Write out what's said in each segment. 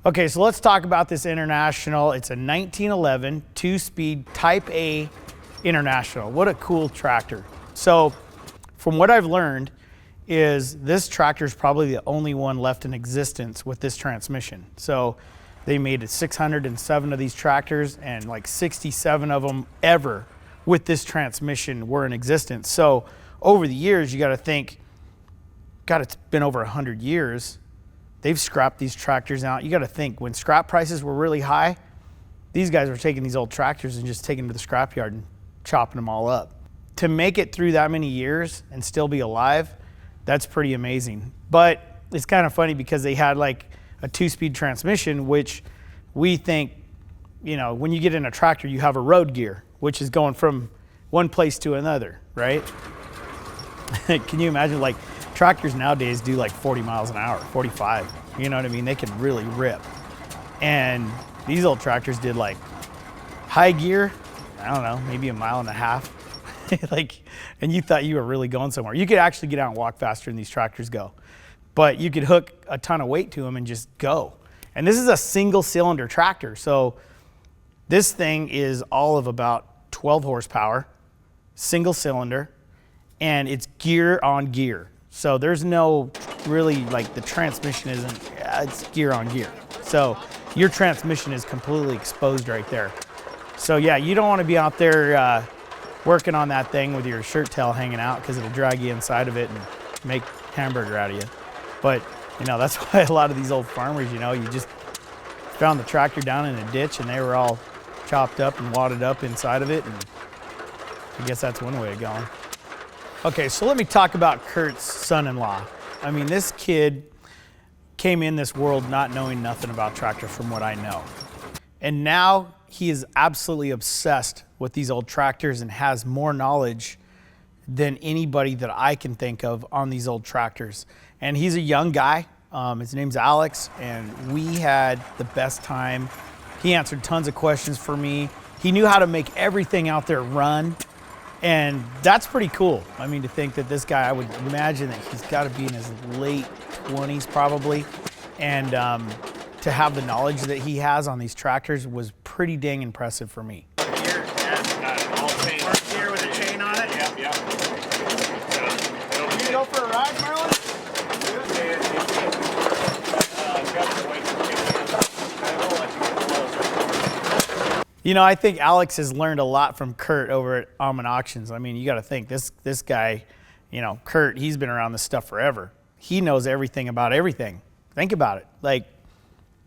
Okay, so let's talk about this International. It's a 1911 two-speed Type A International. What a cool tractor. So from what I've learned is this tractor is probably the only one left in existence with this transmission. So they made 607 of these tractors, and like 67 of them ever with this transmission were in existence. So over the years, you got to think, God, it's been over 100 years. They've scrapped these tractors out. You got to think, when scrap prices were really high, these guys were taking these old tractors and just taking them to the scrapyard and chopping them all up. To make it through that many years and still be alive, that's pretty amazing. But it's kind of funny because they had like a two-speed transmission, which we think, you know, when you get in a tractor, you have a road gear, which is going from one place to another, right? Can you imagine, like, tractors nowadays do like 40 miles an hour, 45, you know what I mean? They can really rip. And these old tractors did like high gear, I don't know, maybe a mile and a half. Like, and you thought you were really going somewhere. You could actually get out and walk faster than these tractors go. But you could hook a ton of weight to them and just go. And this is a single cylinder tractor. So this thing is all of about 12 horsepower, single cylinder, and it's gear on gear. So there's no really, like, the transmission isn't, it's gear on gear. So your transmission is completely exposed right there. So yeah, you don't want to be out there working on that thing with your shirt tail hanging out, because it'll drag you inside of it and make hamburger out of you. But, you know, that's why a lot of these old farmers, you know, you just found the tractor down in a ditch and they were all chopped up and wadded up inside of it. And I guess that's one way of going. Okay, so let me talk about Kurt's son-in-law. I mean, this kid came in this world not knowing nothing about tractors from what I know. And now he is absolutely obsessed with these old tractors and has more knowledge than anybody that I can think of on these old tractors. And he's a young guy. His name's Alex, and we had the best time. He answered tons of questions for me. He knew how to make everything out there run. And that's pretty cool. I mean, to think that this guy, I would imagine that he's got to be in his late 20s probably. And to have the knowledge that he has on these tractors was pretty dang impressive for me. Here, all chain. Here with a chain on it? Yep, yep. Can you go for a ride, Marlon? You know, I think Alex has learned a lot from Kurt over at Almond Auctions. I mean, you got to think, this guy, you know, Kurt, he's been around this stuff forever. He knows everything about everything. Think about it. Like,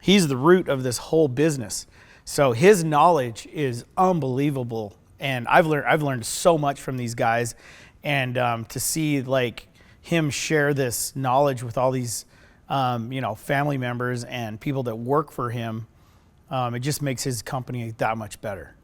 he's the root of this whole business. So his knowledge is unbelievable. And I've learned so much from these guys. And to see, like, him share this knowledge with all these, you know, family members and people that work for him, it just makes his company that much better.